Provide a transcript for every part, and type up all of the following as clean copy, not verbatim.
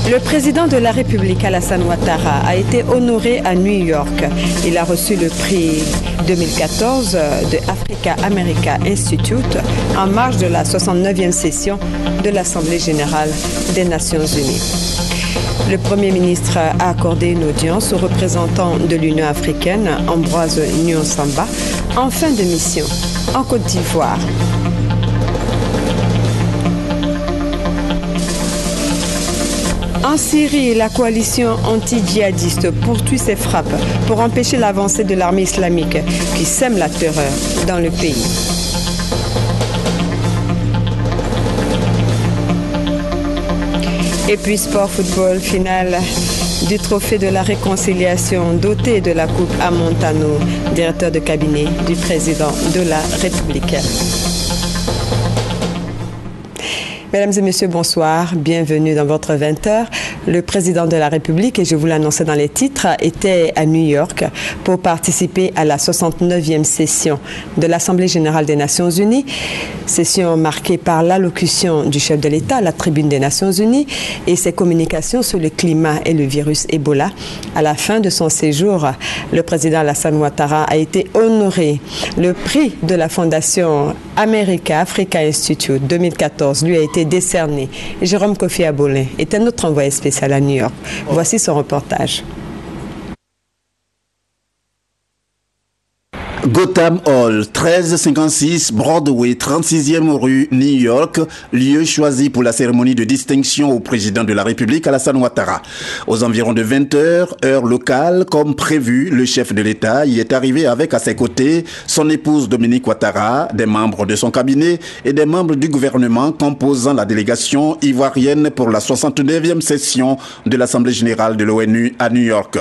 Le président de la République, Alassane Ouattara, a été honoré à New York. Il a reçu le prix 2014 de Africa America Institute en marge de la 69e session de l'Assemblée générale des Nations unies. Le Premier ministre a accordé une audience au représentant de l'Union africaine, Ambroise Nyonsamba, en fin de mission en Côte d'Ivoire. En Syrie, la coalition anti-djihadiste poursuit ses frappes pour empêcher l'avancée de l'armée islamique qui sème la terreur dans le pays. Et puis sport football, finale du trophée de la réconciliation doté de la coupe à Montano, directeur de cabinet du président de la République. Mesdames et messieurs, bonsoir. Bienvenue dans votre 20h. Le président de la République, et je vous l'annonçais dans les titres, était à New York pour participer à la 69e session de l'Assemblée générale des Nations unies. Session marquée par l'allocution du chef de l'État à la tribune des Nations unies et ses communications sur le climat et le virus Ebola. À la fin de son séjour, le président Alassane Ouattara a été honoré. Le prix de la Fondation America Africa Institute 2014 lui a été décerné. Jérôme Kofi Abolin était notre envoyé spécial à New York. Voici son reportage. Gotham Hall, 1356 Broadway, 36e rue, New York, lieu choisi pour la cérémonie de distinction au président de la République, Alassane Ouattara. Aux environs de 20h, heure locale, comme prévu, le chef de l'État y est arrivé avec à ses côtés son épouse Dominique Ouattara, des membres de son cabinet et des membres du gouvernement composant la délégation ivoirienne pour la 69e session de l'Assemblée générale de l'ONU à New York.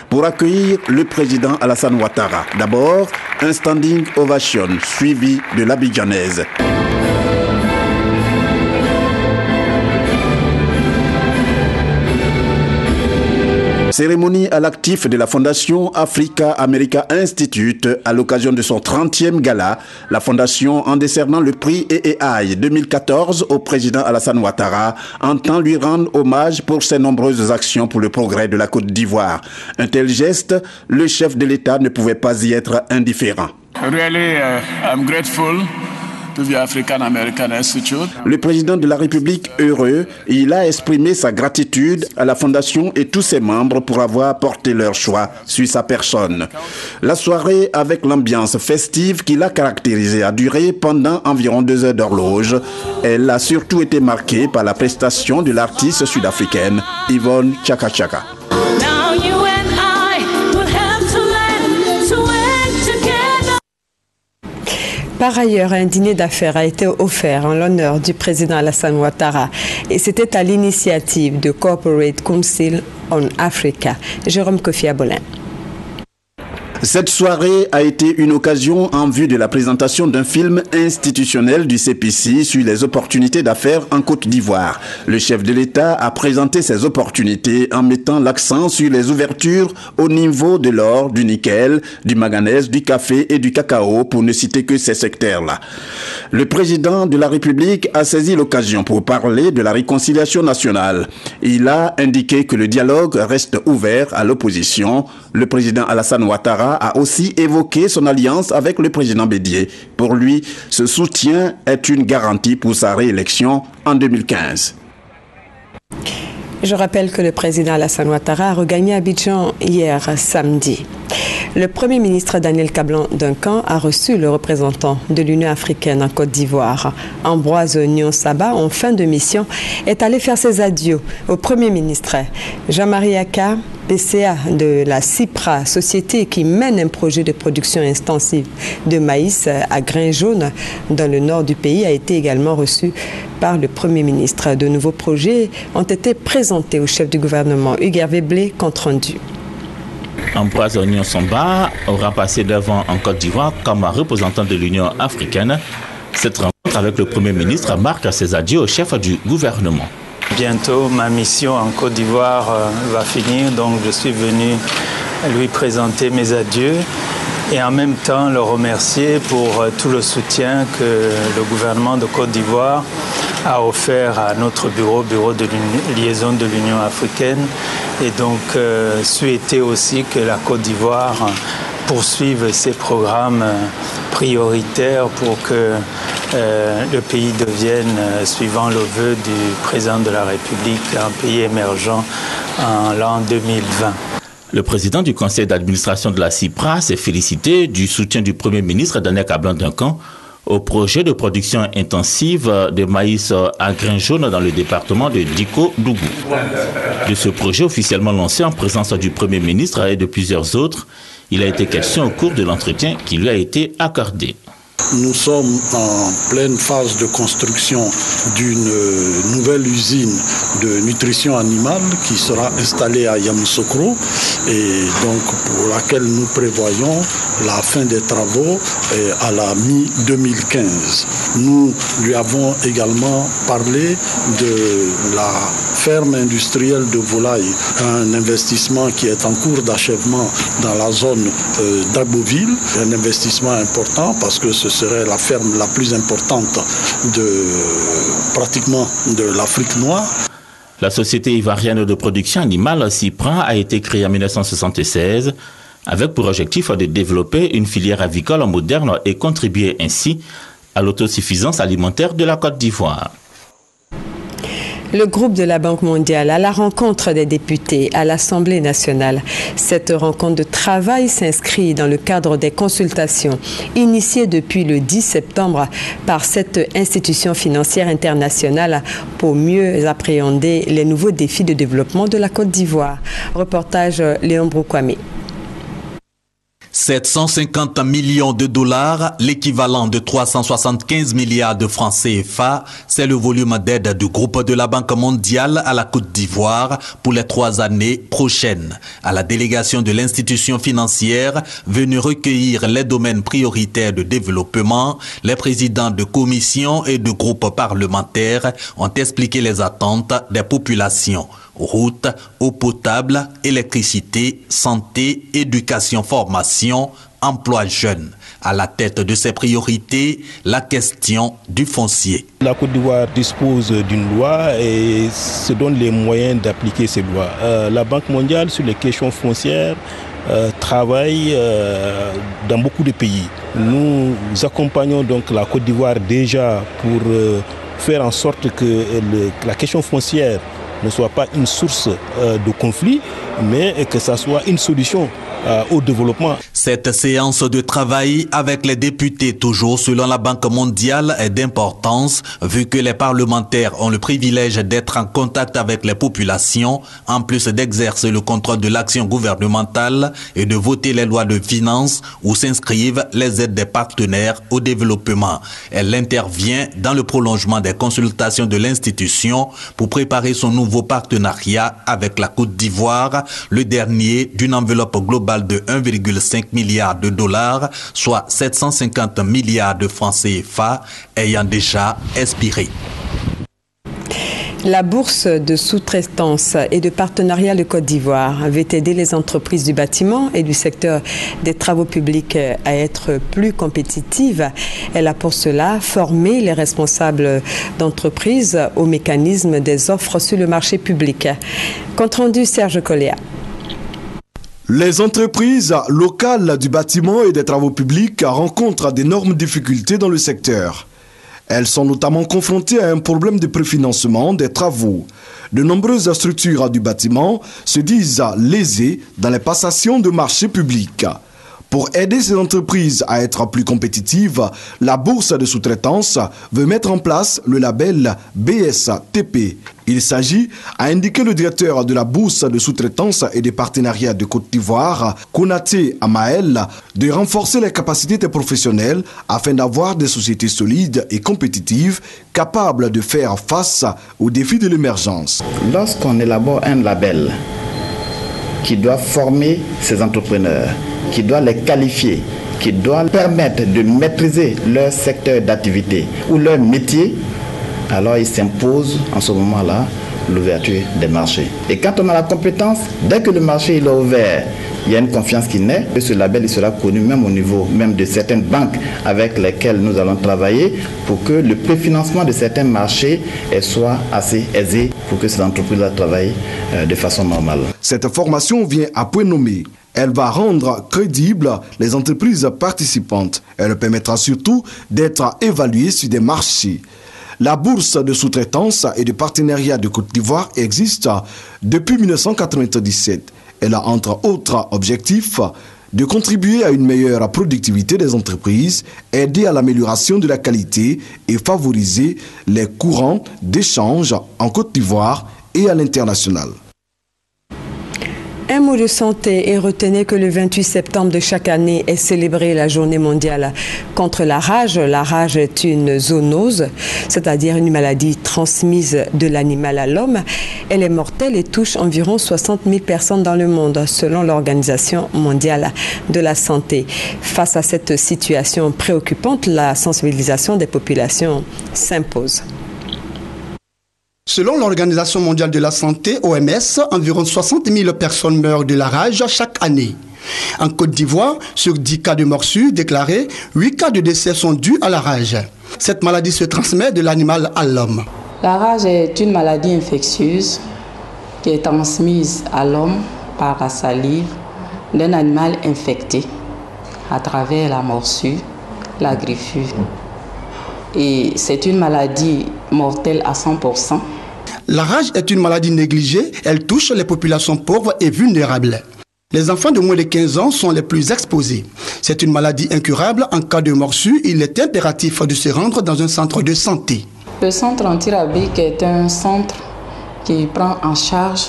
Pour accueillir le président Alassane Ouattara, d'abord, un standing ovation suivi de l'abidjanaise. Cérémonie à l'actif de la Fondation Africa America Institute à l'occasion de son 30e gala. La Fondation, en décernant le prix EEI 2014 au président Alassane Ouattara, entend lui rendre hommage pour ses nombreuses actions pour le progrès de la Côte d'Ivoire. Un tel geste, le chef de l'État ne pouvait pas y être indifférent. Really, I'm grateful to the African American Institute. Le président de la République, heureux, il a exprimé sa gratitude à la Fondation et tous ses membres pour avoir porté leur choix sur sa personne. La soirée, avec l'ambiance festive qui l'a caractérisée, a duré pendant environ 2 heures d'horloge. Elle a surtout été marquée par la prestation de l'artiste sud-africaine Yvonne Chaka Chaka. Par ailleurs, un dîner d'affaires a été offert en l'honneur du président Alassane Ouattara et c'était à l'initiative de Corporate Council on Africa. Jérôme Kofi Abolin. Cette soirée a été une occasion en vue de la présentation d'un film institutionnel du CPC sur les opportunités d'affaires en Côte d'Ivoire. Le chef de l'État a présenté ces opportunités en mettant l'accent sur les ouvertures au niveau de l'or, du nickel, du manganèse, du café et du cacao, pour ne citer que ces secteurs-là. Le président de la République a saisi l'occasion pour parler de la réconciliation nationale. Il a indiqué que le dialogue reste ouvert à l'opposition. Le président Alassane Ouattara a aussi évoqué son alliance avec le président Bédié. Pour lui, ce soutien est une garantie pour sa réélection en 2015. Je rappelle que le président Alassane Ouattara a regagné Abidjan hier samedi. Le Premier ministre Daniel Kablan-Duncan a reçu le représentant de l'Union africaine en Côte d'Ivoire. Ambroise Nyonsaba, en fin de mission, est allé faire ses adieux au Premier ministre. Jean-Marie Aka, PCA de la CIPRA, société qui mène un projet de production intensive de maïs à grains jaunes dans le nord du pays, a été également reçu par le Premier ministre. De nouveaux projets ont été présentés au chef du gouvernement, Hugues Hervé Blé, compte rendu. Ambroise Nyonsaba aura passé devant en Côte d'Ivoire comme représentant de l'Union africaine. Cette rencontre avec le Premier ministre marque ses adieux au chef du gouvernement. Bientôt, ma mission en Côte d'Ivoire va finir, donc je suis venu lui présenter mes adieux et en même temps le remercier pour tout le soutien que le gouvernement de Côte d'Ivoire a offert à notre bureau de liaison de l'Union africaine, et donc souhaiter aussi que la Côte d'Ivoire poursuive ses programmes prioritaires pour que le pays devienne, suivant le vœu du président de la République, un pays émergent en l'an 2020. Le président du conseil d'administration de la CIPRA s'est félicité du soutien du Premier ministre Daniel Kablan-Duncan au projet de production intensive de maïs à grains jaunes dans le département de Diko-Dougou. De ce projet officiellement lancé en présence du Premier ministre et de plusieurs autres, il a été question au cours de l'entretien qui lui a été accordé. Nous sommes en pleine phase de construction d'une nouvelle usine de nutrition animale qui sera installée à Yamoussoukro et donc pour laquelle nous prévoyons la fin des travaux à la mi-2015. Nous lui avons également parlé de la ferme industrielle de volailles, un investissement qui est en cours d'achèvement dans la zone d'Agboville, un investissement important parce que ce serait la ferme la plus importante pratiquement de l'Afrique noire. La société ivoirienne de production animale CIPRA a été créée en 1976 avec pour objectif de développer une filière avicole moderne et contribuer ainsi à l'autosuffisance alimentaire de la Côte d'Ivoire. Le groupe de la Banque mondiale à la rencontre des députés à l'Assemblée nationale. Cette rencontre de travail s'inscrit dans le cadre des consultations initiées depuis le 10 septembre par cette institution financière internationale pour mieux appréhender les nouveaux défis de développement de la Côte d'Ivoire. Reportage Léon Broukwame. 750 millions de dollars, l'équivalent de 375 milliards de francs CFA, c'est le volume d'aide du groupe de la Banque mondiale à la Côte d'Ivoire pour les 3 années prochaines. À la délégation de l'institution financière venue recueillir les domaines prioritaires de développement, les présidents de commissions et de groupes parlementaires ont expliqué les attentes des populations. Routes, eau potable, électricité, santé, éducation, formation, emploi jeunes. À la tête de ces priorités, la question du foncier. La Côte d'Ivoire dispose d'une loi et se donne les moyens d'appliquer ces lois. La Banque mondiale, sur les questions foncières, travaille dans beaucoup de pays. Nous accompagnons donc la Côte d'Ivoire déjà pour faire en sorte que la question foncière ne soit pas une source de conflit, mais que ça soit une solution au développement. Cette séance de travail avec les députés, toujours selon la Banque mondiale, est d'importance vu que les parlementaires ont le privilège d'être en contact avec les populations, en plus d'exercer le contrôle de l'action gouvernementale et de voter les lois de finances où s'inscrivent les aides des partenaires au développement. Elle intervient dans le prolongement des consultations de l'institution pour préparer son nouveau partenariat avec la Côte d'Ivoire, le dernier d'une enveloppe globale de 1,5 milliard de dollars, soit 750 milliards de francs CFA, ayant déjà expiré. La bourse de sous-traitance et de partenariat de Côte d'Ivoire avait aidé les entreprises du bâtiment et du secteur des travaux publics à être plus compétitives. Elle a pour cela formé les responsables d'entreprises au mécanisme des offres sur le marché public. Compte rendu Serge Coléa. Les entreprises locales du bâtiment et des travaux publics rencontrent d'énormes difficultés dans le secteur. Elles sont notamment confrontées à un problème de préfinancement des travaux. De nombreuses structures du bâtiment se disent lésées dans les passations de marchés publics. Pour aider ces entreprises à être plus compétitives, la bourse de sous-traitance veut mettre en place le label BSTP. Il s'agit, a indiqué le directeur de la bourse de sous-traitance et des partenariats de Côte d'Ivoire, Konaté Amael, de renforcer les capacités des professionnels afin d'avoir des sociétés solides et compétitives capables de faire face aux défis de l'émergence. Lorsqu'on élabore un label qui doit former ces entrepreneurs, qui doit les qualifier, qui doit permettre de maîtriser leur secteur d'activité ou leur métier, alors il s'impose en ce moment-là l'ouverture des marchés. Et quand on a la compétence, dès que le marché est ouvert, il y a une confiance qui naît. Ce label il sera connu même au niveau même de certaines banques avec lesquelles nous allons travailler pour que le préfinancement de certains marchés soit assez aisé pour que ces entreprises travaillent de façon normale. Cette formation vient à point nommé. Elle va rendre crédibles les entreprises participantes. Elle permettra surtout d'être évaluées sur des marchés. La bourse de sous-traitance et de partenariat de Côte d'Ivoire existe depuis 1997. Elle a entre autres objectifs de contribuer à une meilleure productivité des entreprises, aider à l'amélioration de la qualité et favoriser les courants d'échange en Côte d'Ivoire et à l'international. Un mot de santé et retenez que le 28 septembre de chaque année est célébrée la journée mondiale contre la rage. La rage est une zoonose, c'est-à-dire une maladie transmise de l'animal à l'homme. Elle est mortelle et touche environ 60 000 personnes dans le monde, selon l'Organisation mondiale de la santé. Face à cette situation préoccupante, la sensibilisation des populations s'impose. Selon l'Organisation mondiale de la santé, OMS, environ 60 000 personnes meurent de la rage chaque année. En Côte d'Ivoire, sur 10 cas de morsure déclarés, 8 cas de décès sont dus à la rage. Cette maladie se transmet de l'animal à l'homme. La rage est une maladie infectieuse qui est transmise à l'homme par la salive d'un animal infecté à travers la morsure, la griffure. Et c'est une maladie mortelle à 100%. La rage est une maladie négligée. Elle touche les populations pauvres et vulnérables. Les enfants de moins de 15 ans sont les plus exposés. C'est une maladie incurable. En cas de morsure, il est impératif de se rendre dans un centre de santé. Le centre antirabique est un centre qui prend en charge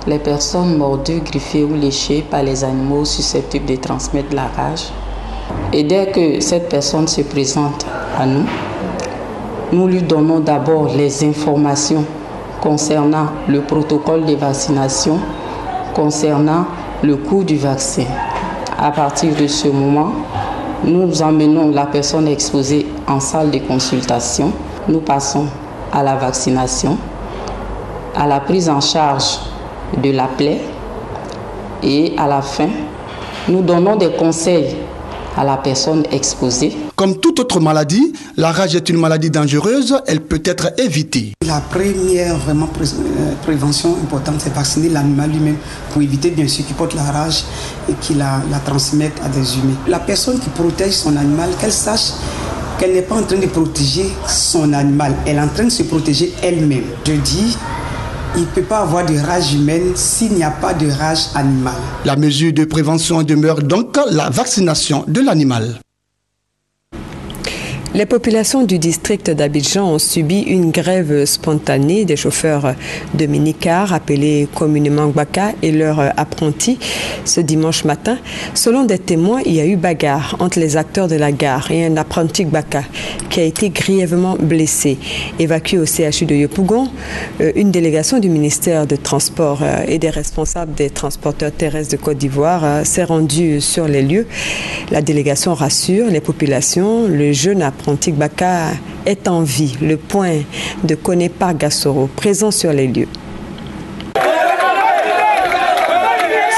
les personnes mordues, griffées ou léchées par les animaux susceptibles de transmettre la rage. Et dès que cette personne se présente à nous, nous lui donnons d'abord les informations concernant le protocole de vaccination, concernant le coût du vaccin. À partir de ce moment, nous emmenons la personne exposée en salle de consultation. Nous passons à la vaccination, à la prise en charge de la plaie et à la fin, nous donnons des conseils à la personne exposée. Comme toute autre maladie, la rage est une maladie dangereuse, elle peut être évitée. La première prévention importante, c'est vacciner l'animal lui-même pour éviter bien sûr qu'il porte la rage et qu'il la transmette à des humains. La personne qui protège son animal, qu'elle sache qu'elle n'est pas en train de protéger son animal, elle est en train de se protéger elle-même. Je dis, il ne peut pas avoir de rage humaine s'il n'y a pas de rage animale. La mesure de prévention demeure donc la vaccination de l'animal. Les populations du district d'Abidjan ont subi une grève spontanée des chauffeurs de minicar appelés communément Gbaka et leurs apprentis ce dimanche matin. Selon des témoins, il y a eu bagarre entre les acteurs de la gare et un apprenti Gbaka qui a été grièvement blessé. Évacué au CHU de Yopougon, une délégation du ministère des Transports et des responsables des transporteurs terrestres de Côte d'Ivoire s'est rendue sur les lieux. La délégation rassure les populations. Le jeune apprenti Gbaka est en vie. Le point de Konepa Gassoro, présent sur les lieux.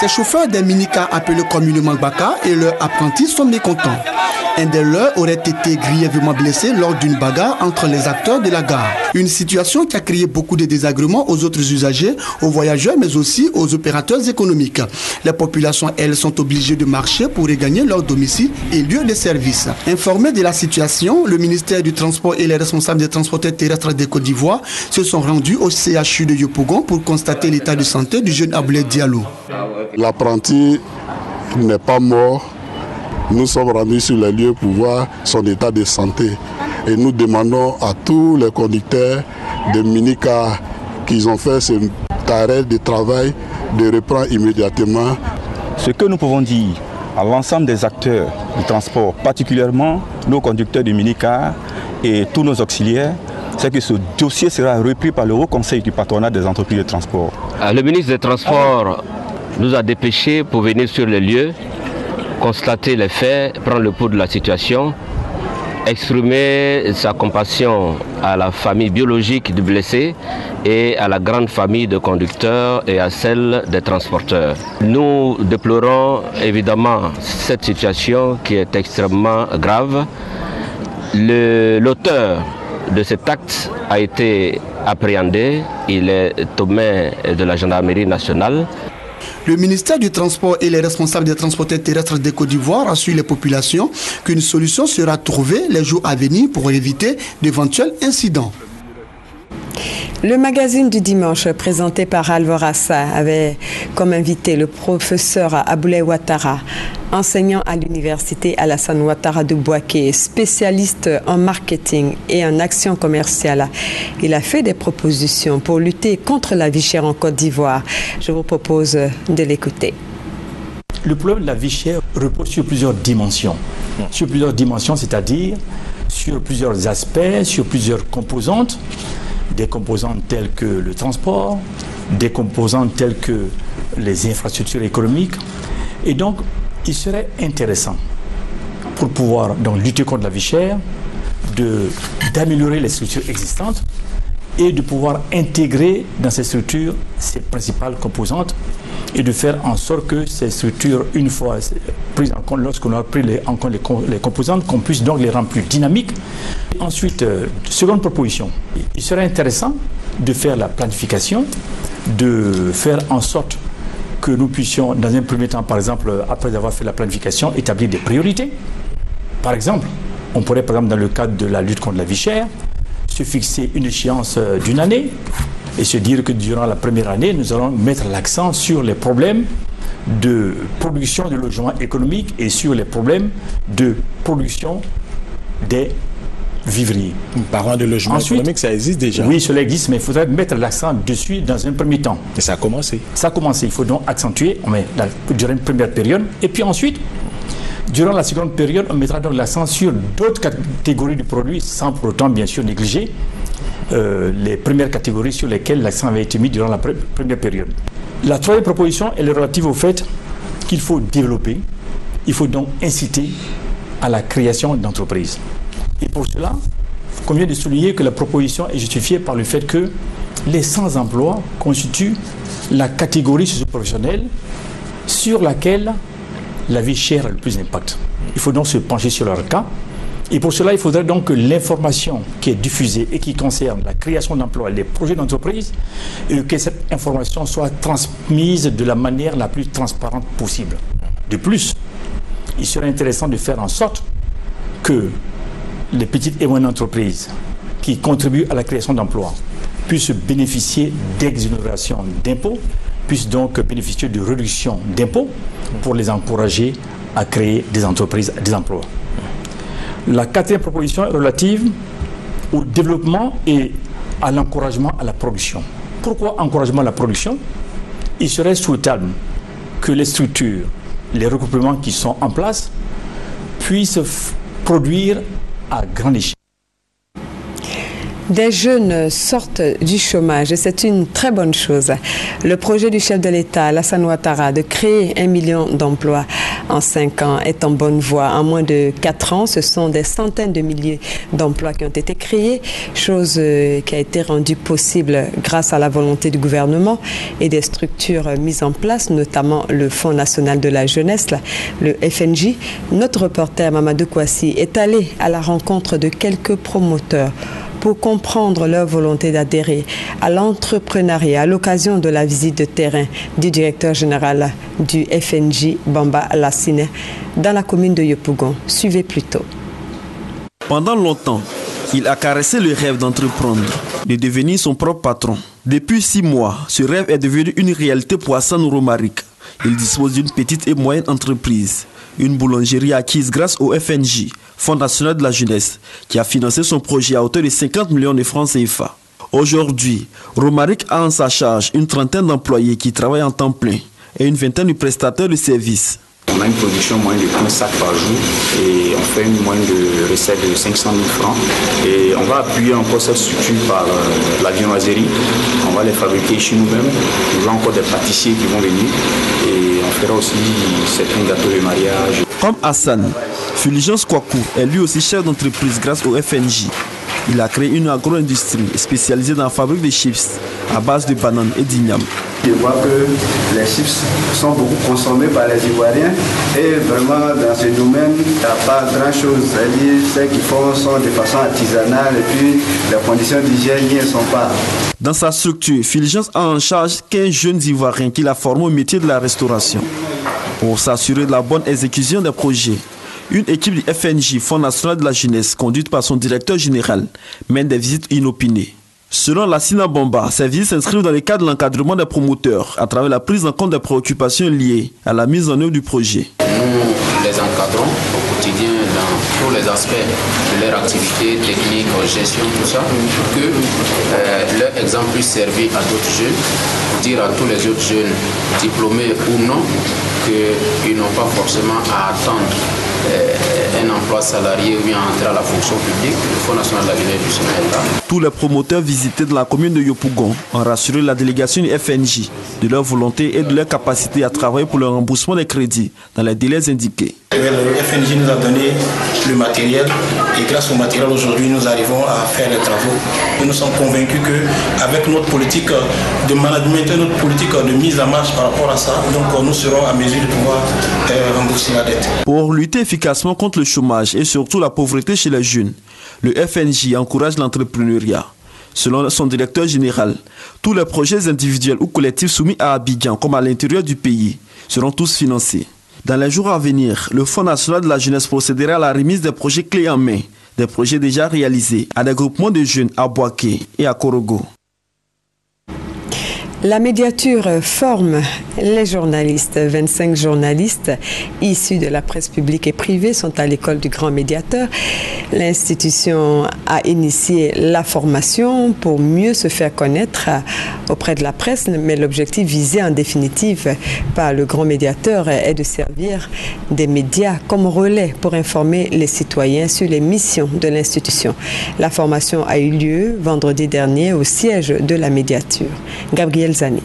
Ces chauffeurs des minicars appelés communément Gbaka et leurs apprentis sont mécontents. Un des leurs aurait été grièvement blessé lors d'une bagarre entre les acteurs de la gare. Une situation qui a créé beaucoup de désagréments aux autres usagers, aux voyageurs, mais aussi aux opérateurs économiques. Les populations, elles, sont obligées de marcher pour regagner leur domicile et lieu de service. Informés de la situation, le ministère du Transport et les responsables des transporteurs terrestres de Côte d'Ivoire se sont rendus au CHU de Yopougon pour constater l'état de santé du jeune Aboulé Diallo. L'apprenti n'est pas mort. Nous sommes rendus sur les lieux pour voir son état de santé. Et nous demandons à tous les conducteurs de minicars qui ont fait cet arrêt de travail de reprendre immédiatement. Ce que nous pouvons dire à l'ensemble des acteurs du transport, particulièrement nos conducteurs de minicars et tous nos auxiliaires, c'est que ce dossier sera repris par le Haut Conseil du patronat des entreprises de transport. Le ministre des Transports nous a dépêchés pour venir sur les lieux, constater les faits, prendre le pouls de la situation exprimer sa compassion à la famille biologique du blessé et à la grande famille de conducteurs et à celle des transporteurs. Nous déplorons évidemment cette situation qui est extrêmement grave. L'auteur de cet acte a été appréhendé, il est aux mains de la gendarmerie nationale. Le ministère du Transport et les responsables des transporteurs terrestres de Côte d'Ivoire assurent les populations qu'une solution sera trouvée les jours à venir pour éviter d'éventuels incidents. Le magazine du dimanche présenté par Alvorassa avait comme invité le professeur Aboulaye Ouattara, enseignant à l'université Alassane Ouattara de Bouaké, spécialiste en marketing et en action commerciale. Il a fait des propositions pour lutter contre la vie chère en Côte d'Ivoire. Je vous propose de l'écouter. Le problème de la vie chère repose sur plusieurs dimensions. Sur plusieurs dimensions, c'est-à-dire sur plusieurs aspects, sur plusieurs composantes. Des composantes telles que le transport, des composantes telles que les infrastructures économiques. Et donc, il serait intéressant, pour pouvoir donc lutter contre la vie chère, d'améliorer les structures existantes et de pouvoir intégrer dans ces structures ces principales composantes et de faire en sorte que ces structures, une fois prises en compte, lorsqu'on a pris en compte les composantes, qu'on puisse donc les rendre plus dynamiques. Ensuite, seconde proposition, il serait intéressant de faire la planification, de faire en sorte que nous puissions, dans un premier temps, par exemple, après avoir fait la planification, établir des priorités. Par exemple, on pourrait, par exemple, dans le cadre de la lutte contre la vie chère, se fixer une échéance d'une année et se dire que durant la première année, nous allons mettre l'accent sur les problèmes de production de logements économiques et sur les problèmes de production des vivriers. Parlant de logement économique, ça existe déjà. Oui, cela existe, mais il faudrait mettre l'accent dessus dans un premier temps. Et ça a commencé. Ça a commencé. Il faut donc accentuer durant une première période. Et puis ensuite, durant la seconde période, on mettra donc l'accent sur d'autres catégories de produits, sans pour autant, bien sûr, négliger les premières catégories sur lesquelles l'accent avait été mis durant la première période. La troisième proposition, elle est relative au fait qu'il faut développer, il faut donc inciter à la création d'entreprises. Et pour cela, il convient de souligner que la proposition est justifiée par le fait que les sans-emploi constituent la catégorie socio-professionnelle sur laquelle la vie chère a le plus d'impact. Il faut donc se pencher sur leur cas. Et pour cela, il faudrait donc que l'information qui est diffusée et qui concerne la création d'emplois, les projets d'entreprise, et que cette information soit transmise de la manière la plus transparente possible. De plus, il serait intéressant de faire en sorte que les petites et moyennes entreprises qui contribuent à la création d'emplois puissent bénéficier d'exonération d'impôts, puissent donc bénéficier de réduction d'impôts pour les encourager à créer des entreprises, des emplois. La quatrième proposition est relative au développement et à l'encouragement à la production. Pourquoi encouragement à la production? Il serait souhaitable que les structures, les regroupements qui sont en place puissent produire à grande échelle. Des jeunes sortent du chômage et c'est une très bonne chose. Le projet du chef de l'État, Alassane Ouattara, de créer 1 million d'emplois en 5 ans est en bonne voie. En moins de 4 ans, ce sont des centaines de milliers d'emplois qui ont été créés, chose qui a été rendue possible grâce à la volonté du gouvernement et des structures mises en place, notamment le Fonds national de la jeunesse, le FNJ. Notre reporter Mamadou Kouassi est allé à la rencontre de quelques promoteurs pour comprendre leur volonté d'adhérer à l'entrepreneuriat à l'occasion de la visite de terrain du directeur général du FNJ, Bamba Lassine, dans la commune de Yopougon. Suivez plutôt. Pendant longtemps, il a caressé le rêve d'entreprendre, de devenir son propre patron. Depuis 6 mois, ce rêve est devenu une réalité pour Hassan Romaric. Il dispose d'une petite et moyenne entreprise, une boulangerie acquise grâce au FNJ, Fonds national de la jeunesse, qui a financé son projet à hauteur de 50 millions de francs CFA. Aujourd'hui, Romaric a en sa charge une trentaine d'employés qui travaillent en temps plein et une vingtaine de prestataires de services. On a une production moyenne de 15 sacs par jour et on fait une moyenne de recette de 500 000 francs. Et on va appuyer encore cette structure par la viennoiserie. On va les fabriquer chez nous-mêmes. Nous avons encore des pâtissiers qui vont venir et on fera aussi certains gâteaux de mariage. Comme Hassan, Fulgence Kwaku est lui aussi chef d'entreprise grâce au FNJ. Il a créé une agro-industrie spécialisée dans la fabrique de chips à base de bananes et d'igname. Je vois que les chips sont beaucoup consommés par les Ivoiriens et vraiment dans ce domaine, il n'y a pas grand-chose. C'est-à-dire ce qu'ils font sont de façon artisanale et puis les conditions d'hygiène n'y sont pas. Dans sa structure, Fulgence a en charge 15 jeunes Ivoiriens qu'il a formés au métier de la restauration. Pour s'assurer de la bonne exécution des projets, une équipe du FNJ, Fonds national de la jeunesse, conduite par son directeur général, mène des visites inopinées. Selon la Sina Bomba, ces visites s'inscrivent dans le cadre de l'encadrement des promoteurs à travers la prise en compte des préoccupations liées à la mise en œuvre du projet. Nous les encadrons au quotidien dans tous les aspects de leur activité, technique, gestion, tout ça, pour que leur exemple puisse servir à d'autres jeunes, pour dire à tous les autres jeunes, diplômés ou non, qu'ils n'ont pas forcément à attendre un emploi salarié ou bien entrer à la fonction publique. Le Fonds national de la jeunesse du Sénégal. Tous les promoteurs visités dans la commune de Yopougon ont rassuré la délégation du FNJ de leur volonté et de leur capacité à travailler pour le remboursement des crédits dans les délais indiqués. Le FNJ nous a donné le matériel et grâce au matériel aujourd'hui nous arrivons à faire les travaux. Nous sommes convaincus qu'avec notre politique de management et notre politique de mise en marche par rapport à ça, donc nous serons à mesure de pouvoir rembourser la dette. Pour lutter efficacement contre le chômage et surtout la pauvreté chez les jeunes, le FNJ encourage l'entrepreneuriat. Selon son directeur général, tous les projets individuels ou collectifs soumis à Abidjan comme à l'intérieur du pays seront tous financés. Dans les jours à venir, le Fonds national de la jeunesse procédera à la remise des projets clés en main, des projets déjà réalisés à des groupements de jeunes à Boaké et à Korogo. La médiature forme les journalistes. 25 journalistes issus de la presse publique et privée sont à l'école du grand médiateur. L'institution a initié la formation pour mieux se faire connaître auprès de la presse, mais l'objectif visé en définitive par le grand médiateur est de servir des médias comme relais pour informer les citoyens sur les missions de l'institution. La formation a eu lieu vendredi dernier au siège de la médiature. Gabriel Zani.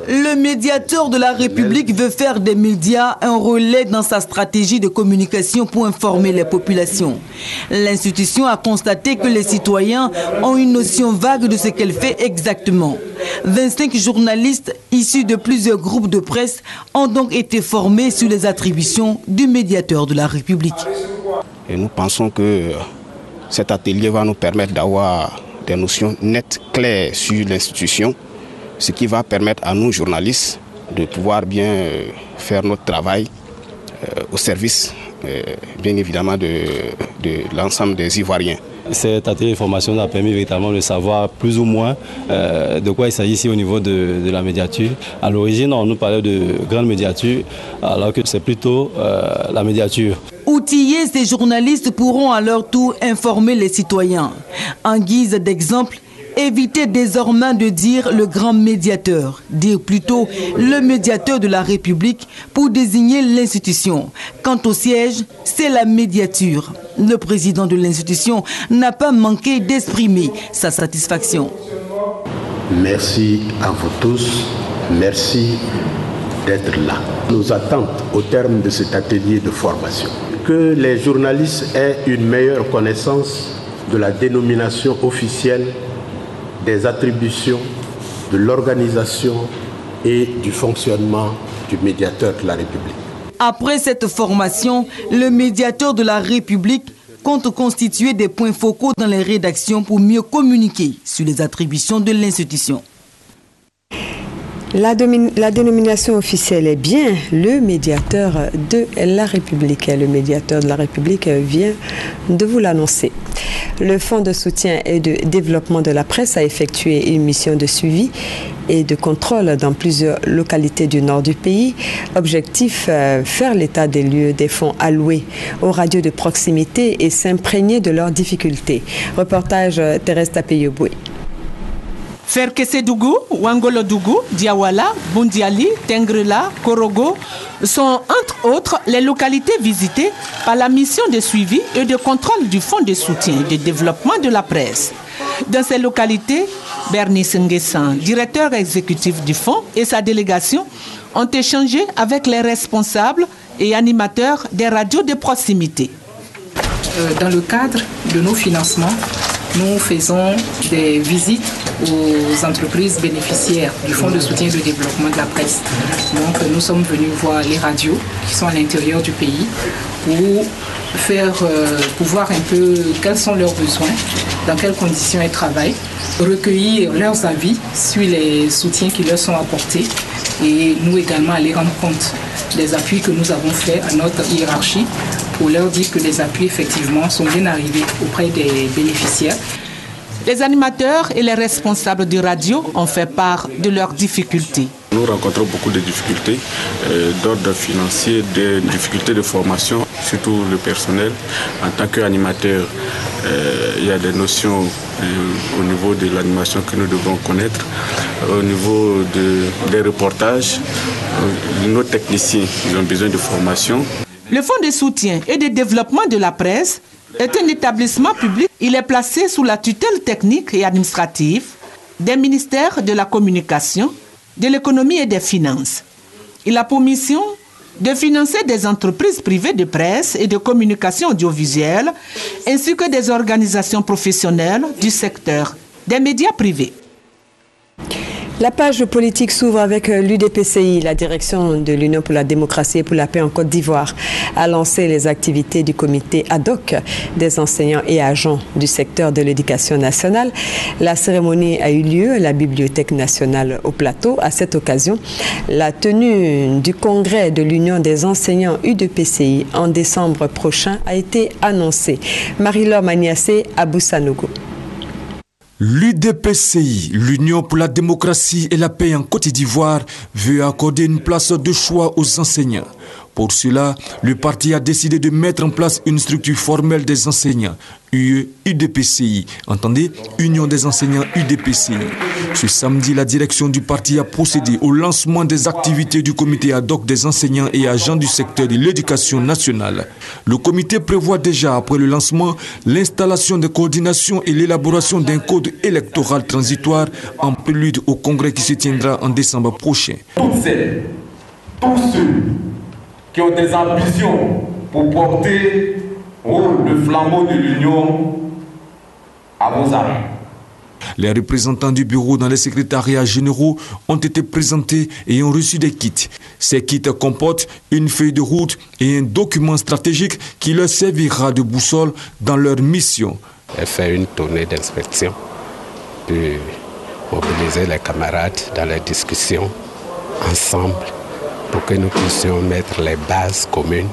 Le médiateur de la République veut faire des médias un relais dans sa stratégie de communication pour informer les populations. L'institution a constaté que les citoyens ont une notion vague de ce qu'elle fait exactement. 25 journalistes issus de plusieurs groupes de presse ont donc été formés sur les attributions du médiateur de la République. Et nous pensons que cet atelier va nous permettre d'avoir des notions nettes, claires sur l'institution, ce qui va permettre à nous, journalistes, de pouvoir bien faire notre travail au service, bien évidemment, de l'ensemble des Ivoiriens. Cet atelier de formation a permis véritablement de savoir plus ou moins de quoi il s'agit ici au niveau de la médiature. À l'origine, on nous parlait de grande médiature, alors que c'est plutôt la médiature. Outillés, ces journalistes pourront à leur tour informer les citoyens. En guise d'exemple, évitez désormais de dire le grand médiateur, dire plutôt le médiateur de la République pour désigner l'institution. Quant au siège, c'est la médiature. Le président de l'institution n'a pas manqué d'exprimer sa satisfaction. Merci à vous tous, merci d'être là. Nos attentes au terme de cet atelier de formation, que les journalistes aient une meilleure connaissance de la dénomination officielle, des attributions, de l'organisation et du fonctionnement du médiateur de la République. Après cette formation, le médiateur de la République compte constituer des points focaux dans les rédactions pour mieux communiquer sur les attributions de l'institution. La dénomination officielle est bien le médiateur de la République. Le médiateur de la République vient de vous l'annoncer. Le Fonds de soutien et de développement de la presse a effectué une mission de suivi et de contrôle dans plusieurs localités du nord du pays. Objectif, faire l'état des lieux des fonds alloués aux radios de proximité et s'imprégner de leurs difficultés. Reportage Thérèse Tapeyoboué. Ferkessédougou, Wangolodougou, Diawala, Bundiali, Tengrela, Korogo sont entre autres les localités visitées par la mission de suivi et de contrôle du Fonds de soutien et de développement de la presse. Dans ces localités, Bernice Nguessan, directeur exécutif du fonds, et sa délégation ont échangé avec les responsables et animateurs des radios de proximité. Dans le cadre de nos financements, nous faisons des visites aux entreprises bénéficiaires du Fonds de soutien et de développement de la presse. Donc nous sommes venus voir les radios qui sont à l'intérieur du pays pour voir un peu quels sont leurs besoins, dans quelles conditions elles travaillent, recueillir leurs avis sur les soutiens qui leur sont apportés et nous également aller rendre compte des appuis que nous avons faits à notre hiérarchie pour leur dire que les appuis effectivement sont bien arrivés auprès des bénéficiaires. Les animateurs et les responsables de radio ont fait part de leurs difficultés. Nous rencontrons beaucoup de difficultés d'ordre financier, des difficultés de formation, surtout le personnel. En tant qu'animateur, il y a des notions au niveau de l'animation que nous devons connaître. Au niveau des reportages, nos techniciens ils ont besoin de formation. Le Fonds de soutien et de développement de la presse est un établissement public. Il est placé sous la tutelle technique et administrative des ministères de la communication, de l'économie et des finances. Il a pour mission de financer des entreprises privées de presse et de communication audiovisuelle, ainsi que des organisations professionnelles du secteur des médias privés. La page politique s'ouvre avec l'UDPCI. La direction de l'Union pour la démocratie et pour la paix en Côte d'Ivoire a lancé les activités du comité ad hoc des enseignants et agents du secteur de l'éducation nationale. La cérémonie a eu lieu à la Bibliothèque nationale au Plateau. À cette occasion, la tenue du congrès de l'Union des enseignants UDPCI en décembre prochain a été annoncée. Marie-Laure Magnassé, Abou Sanogo. L'UDPCI, l'Union pour la démocratie et la paix en Côte d'Ivoire, veut accorder une place de choix aux enseignants. Pour cela, le parti a décidé de mettre en place une structure formelle des enseignants, UDPCI, entendez, Union des enseignants UDPCI. Ce samedi, la direction du parti a procédé au lancement des activités du comité ad hoc des enseignants et agents du secteur de l'éducation nationale. Le comité prévoit déjà, après le lancement, l'installation de coordination et l'élaboration d'un code électoral transitoire en prélude au congrès qui se tiendra en décembre prochain. Toutes celles, tous ceux qui ont des ambitions pour porter le flambeau de l'Union à vos arrêts. Les représentants du bureau dans les secrétariats généraux ont été présentés et ont reçu des kits. Ces kits comportent une feuille de route et un document stratégique qui leur servira de boussole dans leur mission. Elle fait une tournée d'inspection pour mobiliser les camarades dans les discussions ensemble pour que nous puissions mettre les bases communes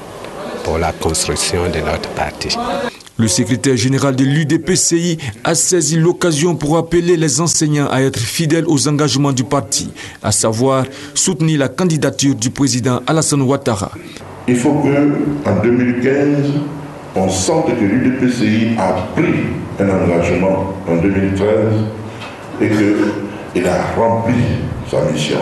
pour la construction de notre parti. Le secrétaire général de l'UDPCI a saisi l'occasion pour appeler les enseignants à être fidèles aux engagements du parti, à savoir soutenir la candidature du président Alassane Ouattara. Il faut qu'en 2015, on sente que l'UDPCI a pris un engagement en 2013 et qu'il a rempli sa mission.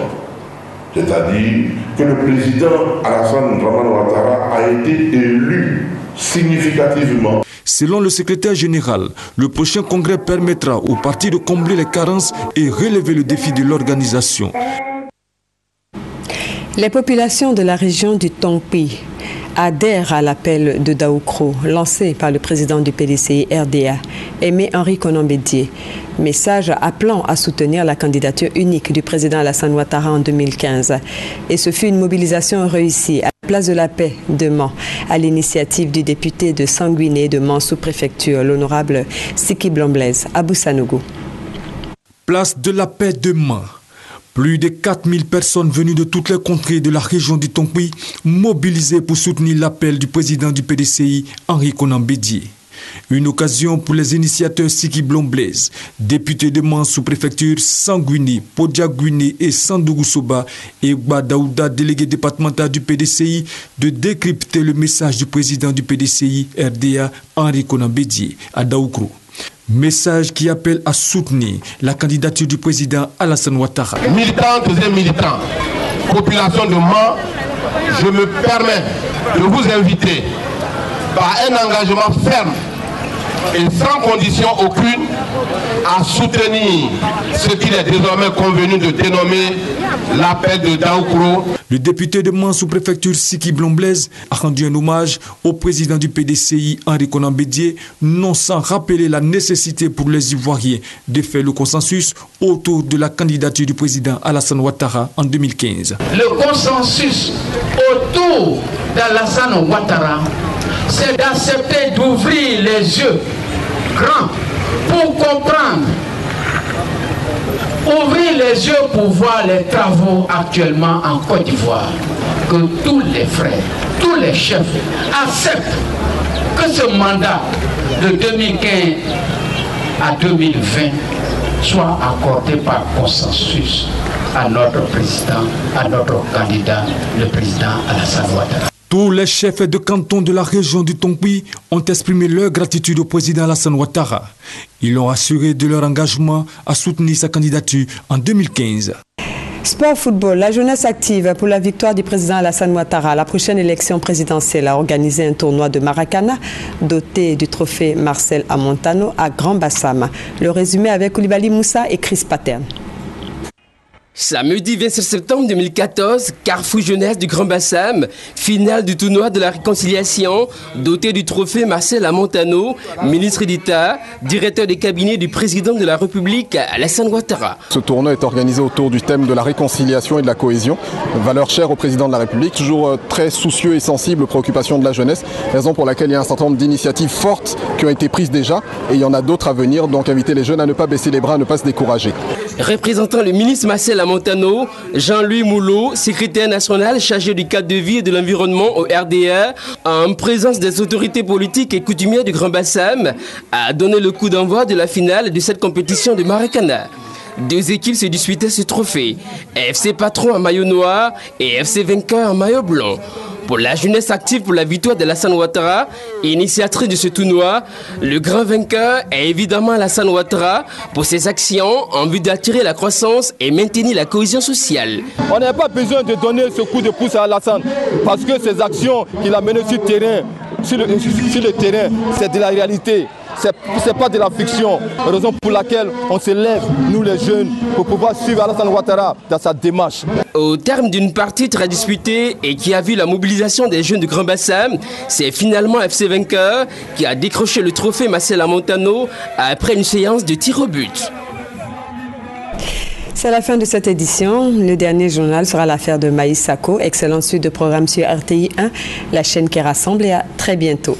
C'est-à-dire que le président Alassane Ouattara a été élu significativement. Selon le secrétaire général, le prochain congrès permettra au parti de combler les carences et relever le défi de l'organisation. Les populations de la région du Tongpi adhèrent à l'appel de Daoukro lancé par le président du PDCI RDA, Aimé Henri Konan Bédié. Message appelant à soutenir la candidature unique du président Alassane Ouattara en 2015. Et ce fut une mobilisation réussie à la place de la paix de Mans, à l'initiative du député de Sanguiné de Mans sous-préfecture, l'honorable Siki Blamblaise, Abou Sanogo. Place de la paix de Mans. Plus de 4000 personnes venues de toutes les contrées de la région du Tongpi mobilisées pour soutenir l'appel du président du PDCI, Henri Konan Bédié. Une occasion pour les initiateurs Siki Blamblaise, députés de Mans sous-préfecture, Sanguiné, Podia-Guiné et Sandougou-Soba et Daouda, délégué départemental du PDCI, de décrypter le message du président du PDCI RDA, Henri Konan Bédié, à Daoukro. Message qui appelle à soutenir la candidature du président Alassane Ouattara. Militantes et militants, population de Mans, je me permets de vous inviter par un engagement ferme et sans condition aucune à soutenir ce qu'il est désormais convenu de dénommer l'appel de Daoukro. Le député de Mans sous-préfecture Siki Blon-Blaise a rendu un hommage au président du PDCI, Henri Konan Bédié, non sans rappeler la nécessité pour les Ivoiriens de faire le consensus autour de la candidature du président Alassane Ouattara en 2015. Le consensus autour d'Alassane Ouattara, c'est d'accepter d'ouvrir les yeux grands pour comprendre. Ouvrir les yeux pour voir les travaux actuellement en Côte d'Ivoire. Que tous les frères, tous les chefs acceptent que ce mandat de 2015 à 2020 soit accordé par consensus à notre président, à notre candidat, le président Alassane Ouattara. Tous les chefs de canton de la région du Tongui ont exprimé leur gratitude au président Alassane Ouattara. Ils ont assuré de leur engagement à soutenir sa candidature en 2015. Sport football, la jeunesse active pour la victoire du président Alassane Ouattara à la prochaine élection présidentielle a organisé un tournoi de Maracana doté du trophée Marcel Amontano à Grand Bassam. Le résumé avec Koulibaly Moussa et Chris Patern. Samedi 27 septembre 2014, Carrefour Jeunesse du Grand Bassam, finale du tournoi de la réconciliation, doté du trophée Marcel Amontano, ministre d'État, directeur des cabinets du président de la République, Alassane Ouattara. Ce tournoi est organisé autour du thème de la réconciliation et de la cohésion, valeur chère au président de la République, toujours très soucieux et sensible aux préoccupations de la jeunesse, raison pour laquelle il y a un certain nombre d'initiatives fortes qui ont été prises déjà et il y en a d'autres à venir, donc inviter les jeunes à ne pas baisser les bras, à ne pas se décourager. Représentant le ministre Marcel Amontano, Jean-Louis Moulot, secrétaire national chargé du cadre de vie et de l'environnement au RDA, en présence des autorités politiques et coutumières du Grand Bassam, a donné le coup d'envoi de la finale de cette compétition de Maracana. Deux équipes se disputaient ce trophée, FC Patron en maillot noir et FC Vainqueur en maillot blanc. Pour la jeunesse active pour la victoire d'Alassane Ouattara, initiatrice de ce tournoi, le grand vainqueur est évidemment Alassane Ouattara pour ses actions en vue d'attirer la croissance et maintenir la cohésion sociale. On n'a pas besoin de donner ce coup de pouce à Alassane parce que ces actions qu'il a menées sur le terrain, c'est de la réalité. C'est pas de la fiction, raison pour laquelle on se lève, nous les jeunes, pour pouvoir suivre Alassane Ouattara dans sa démarche. Au terme d'une partie très disputée et qui a vu la mobilisation des jeunes du Grand Bassam, c'est finalement FC Vainqueur qui a décroché le trophée Marcel Amontano après une séance de tir au but. C'est la fin de cette édition. Le dernier journal sera l'affaire de Maïs Sako. Excellente suite de programme sur RTI 1, la chaîne qui rassemble, et à très bientôt.